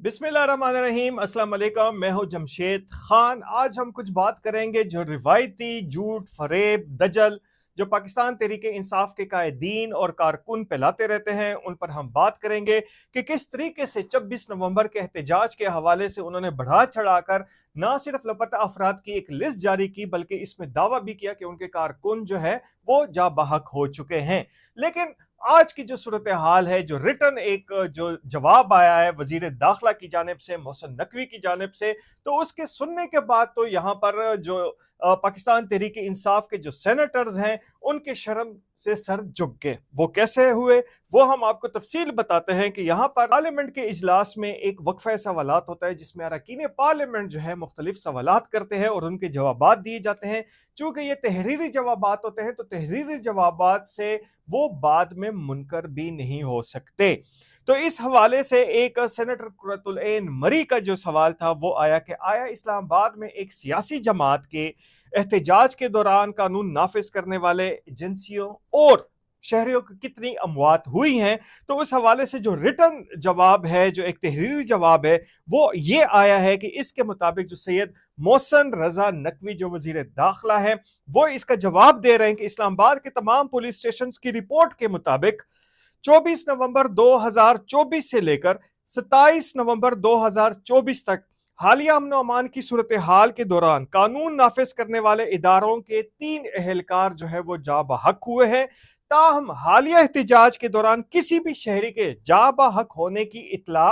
बिस्मिल्लाहिर्रहमानिर्रहीम, अस्सलाम वालेकुम। मैं हूं जमशेद खान। आज हम कुछ बात करेंगे जो रिवायती झूठ, फरेब, दजल जो पाकिस्तान तहरीक इंसाफ के कायदीन और कारकुन फैलाते रहते हैं, उन पर हम बात करेंगे कि किस तरीके से 26 नवंबर के एहतजाज के हवाले से उन्होंने बढ़ा चढ़ाकर ना सिर्फ लापता अफराद की एक लिस्ट जारी की, बल्कि इसमें दावा भी किया कि उनके कारकुन जो है वो जा बहक हो चुके हैं। लेकिन आज की जो सूरत हाल है, जो रिटर्न एक जो जवाब आया है वजीर दाखिला की जानिब से, मोहसिन नकवी की जानिब से, तो उसके सुनने के बाद तो यहाँ पर जो पाकिस्तान तहरीक इंसाफ के जो सेनेटर्स हैं उनके शर्म से सर झुक गए। वो कैसे हुए वो हम आपको तफसील बताते हैं कि यहाँ पर पार्लियामेंट के इजलास में एक वक्फा सवालात होता है जिसमें अरकान पार्लियामेंट जो है मुख्तलिफ सवालात करते हैं और उनके जवाबात दिए जाते हैं। चूंकि ये तहरीरी जवाबात होते हैं तो तहरीरी जवाबात से वो बाद में मुनकर भी नहीं हो सकते। तो इस हवाले से एक सेनेटर कुर्रतुल ऐन मरी का जो सवाल था वो आया कि आया इस्लामाबाद में एक सियासी जमात के एहतजाज के दौरान कानून नाफिज करने वाले एजेंसियों और शहरियों की कितनी अमवात हुई हैं। तो उस हवाले से जो रिटर्न जवाब है, जो एक तहरीरी जवाब है, वो ये आया है कि इसके मुताबिक जो सैयद मोहसिन रजा नकवी जो वजीर दाखिला है वो इसका जवाब दे रहे हैं कि इस्लामाबाद के तमाम पुलिस स्टेशन की रिपोर्ट के मुताबिक 24 नवंबर 2024 से लेकर 27 नवंबर 2024 तक हालिया अमन अमान की सूरत हाल के दौरान कानून नाफिज करने वाले इदारों के 3 एहलकार जो है वो जा बहक हुए हैं। ताहम हालिया एहतजाज के दौरान किसी भी शहरी के जा बहक होने की इतला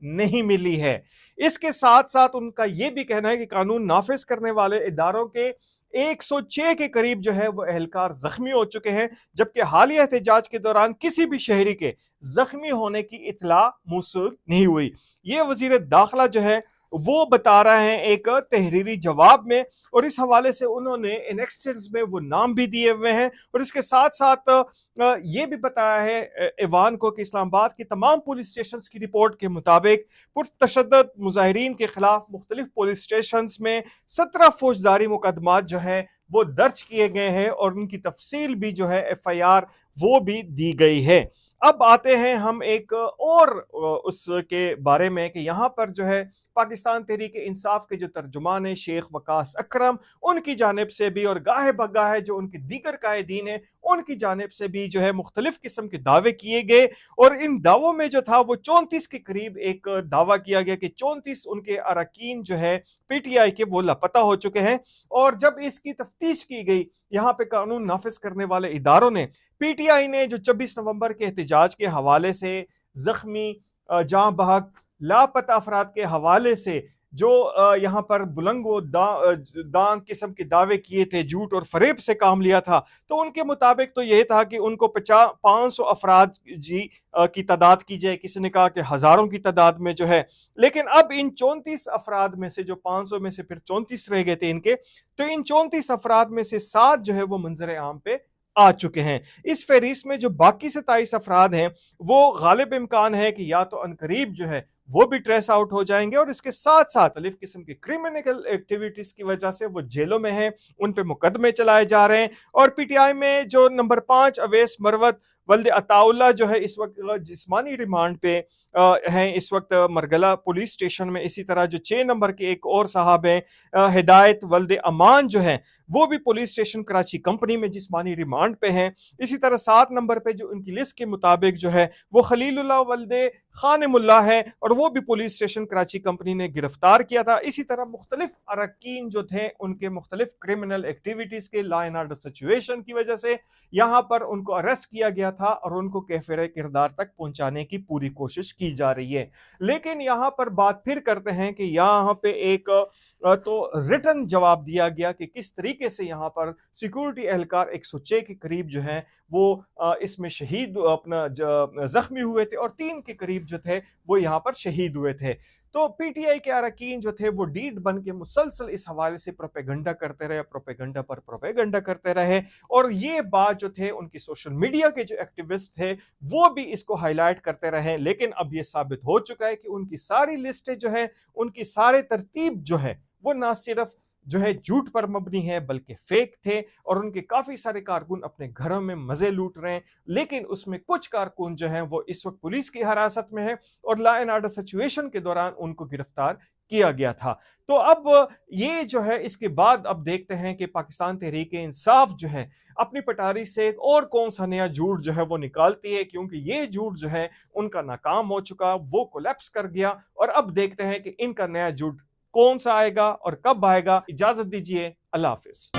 नहीं मिली है। इसके साथ साथ उनका यह भी कहना है कि कानून नाफिज करने वाले इदारों के 106 के करीब जो है वो एहलकार जख्मी हो चुके हैं, जबकि हालिया एहतजाज के दौरान किसी भी शहरी के जख्मी होने की इतला मौसूल नहीं हुई। ये वजीर दाखिला जो है वो बता रहे हैं एक तहरीरी जवाब में, और इस हवाले से उन्होंने एनेक्सेस में वो नाम भी दिए हुए हैं और इसके साथ साथ ये भी बताया है ऐवान को कि इस्लामाबाद की तमाम पुलिस स्टेशन की रिपोर्ट के मुताबिक पुरतशद्दद मुजाहिरीन के खिलाफ मुख्तलिफ पुलिस स्टेशन में 17 फौजदारी मुकदमात जो है वो दर्ज किए गए हैं और उनकी तफसील भी जो है FIR वो भी दी गई है। अब आते हैं हम एक और उसके बारे में कि यहाँ पर जो है पाकिस्तान तहरीक इंसाफ के जो तर्जुमान है शेख वकास अकरम, उनकी जानिब से भी और गाहे बगाहे जो उनके दीगर कायदीन है उनकी जानिब से भी जो है मुख्तलिफ किस्म के दावे किए गए। और इन दावों में जो था वो 34 के करीब एक दावा किया गया कि 34 उनके अरकान जो है PTI के वो लापता हो चुके हैं। और जब इसकी तफ्तीश की गई यहाँ पे कानून नाफिज करने वाले इदारों ने, PTI ने जो 26 नवंबर के एहतजाज के हवाले से जख्मी, जाँ बहक, लापता अफराद के हवाले से जो यहाँ पर बुलंद दांग किस्म के दावे किए थे, झूठ और फरेब से काम लिया था, तो उनके मुताबिक तो यह था कि उनको 500 अफराद की तादाद की जाए, किसी ने कहा कि हजारों की तादाद में जो है। लेकिन अब इन 34 अफराद में से जो 500 में से फिर 34 रह गए थे इनके, तो इन 34 अफराद में से 7 जो है वो मंजर आम पे आ चुके हैं। इस फहरिस्त में जो बाकी 27 अफराद हैं वो गालिब इम्कान है कि या तो अनकरीब जो है वो भी ट्रेस आउट हो जाएंगे और इसके साथ साथ अलिफ किस्म की क्रिमिनल एक्टिविटीज की वजह से वो जेलों में हैं, उन पे मुकदमे चलाए जा रहे हैं। और PTI में जो नंबर 5 अवैस मरवत वल्द अताउल्ला जो है इस वक्त जिस्मानी रिमांड पे हैं इस वक्त मरगला पुलिस स्टेशन में। इसी तरह जो 6 नंबर के एक और साहब हैं हिदायत वल्द अमान जो है वो भी पुलिस स्टेशन कराची कंपनी में जिस्मानी रिमांड पे हैं। इसी तरह 7 नंबर पे जो उनकी लिस्ट के मुताबिक जो है वो खलीलुल्लाह वल्दे खानिमुल्लाह है और वो भी पुलिस स्टेशन कराची कंपनी ने गिरफ्तार किया था। इसी तरह मुख्तलिफ अरकान जो थे उनके मुख्तलिफ क्रिमिनल एक्टिविटीज के लॉ एंड ऑर्डर सिचुएशन की वजह से यहाँ पर उनको अरेस्ट किया गया था और उनको कैफिर किरदार तक पहुंचाने की पूरी कोशिश की जा रही है। लेकिन यहाँ पर बात फिर करते हैं कि यहाँ पे एक तो रिटर्न जवाब दिया गया कि किस तरीके से यहाँ पर सिक्योरिटी एहलकार 106 के करीब जो है वो इसमें शहीद अपना जख्मी हुए थे और 3 के करीब जो थे वो यहाँ पर शहीद हुए थे। तो PTI के अरकान जो थे वो डीड बन के मुसलसल इस हवाले से प्रोपेगेंडा करते रहे, प्रोपेगेंडा पर प्रोपेगेंडा करते रहे। और ये बात जो थे उनकी सोशल मीडिया के जो एक्टिविस्ट थे वो भी इसको हाईलाइट करते रहे। लेकिन अब ये साबित हो चुका है कि उनकी सारी लिस्टें जो है, उनकी सारे तरतीब जो है वो ना सिर्फ जो है झूठ पर मबनी है बल्कि फेक थे और उनके काफी सारे कारकुन अपने घरों में मजे लूट रहे हैं। लेकिन उसमें कुछ कारकुन जो हैं वो इस वक्त पुलिस की हिरासत में है और लॉ एंड ऑर्डर सिचुएशन के दौरान उनको गिरफ्तार किया गया था। तो अब ये जो है इसके बाद अब देखते हैं कि पाकिस्तान तहरीक-ए-इंसाफ जो है अपनी पटारी से एक और कौन सा नया झूठ जो है वो निकालती है, क्योंकि ये झूठ जो है उनका नाकाम हो चुका, वो कोलैप्स कर गया। और अब देखते हैं कि इनका नया झूठ कौन सा आएगा और कब आएगा। इजाजत दीजिए, अल्लाह हाफिज।